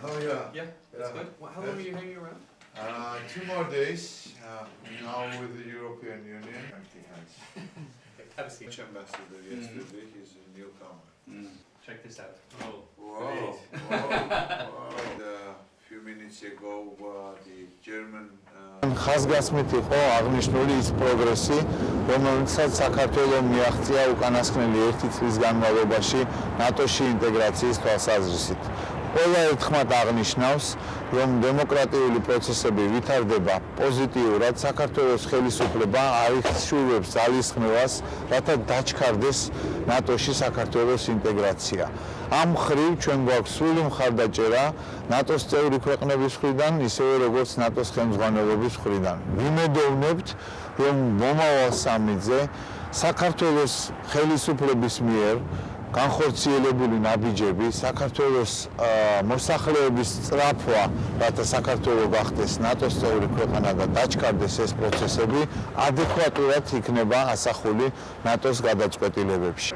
Oh yeah. Yeah, that's good. How long are you hanging around? 2 more days. Now with the European Union. Empty hands. Have a seat. Ambassador yesterday. He's a newcomer. Check this out. Oh, Wow. And a few minutes ago, the German. ხაზგასმით იყო აღნიშნული ის პროგრესი, რომელსაც საქართველოს მიაღწია უკანასკნელი 1 წლის განმავლობაში ნატოში ინტეგრაციის თვალსაზრისით. ყველა ერთხმად აღნიშნავს, რომ დემოკრატიული პროცესები ვითარდება პოზიტიურად, საქართველოს ხელისუფლება აიხსნებს ძალისხმევას, რათა დაჩქარდეს ნატოში საქართველოს ინტეგრაცია. ამ მხრივ ჩვენ გვაქვს სრული მხარდაჭერა ნატოს წევრი ქვეყნების მხრიდან, ისევე როგორც ნატოს ხელმძღვანელობის მხრიდან. ვიმედოვნებთ, რომ მომავალ სამი-ზე საქართველოს ხელისუფლების მიერ განხორციელებული ნაბიჯები, საქართველოს მოსახლეობის სწრაფვა, რათა საქართველოს გახდეს ნატოს წევრი ქვეყანა და დაჩქარდეს ეს პროცესები, ადეკვატურად იქნება ასახული ნატოს გადაწყვეტილებებში.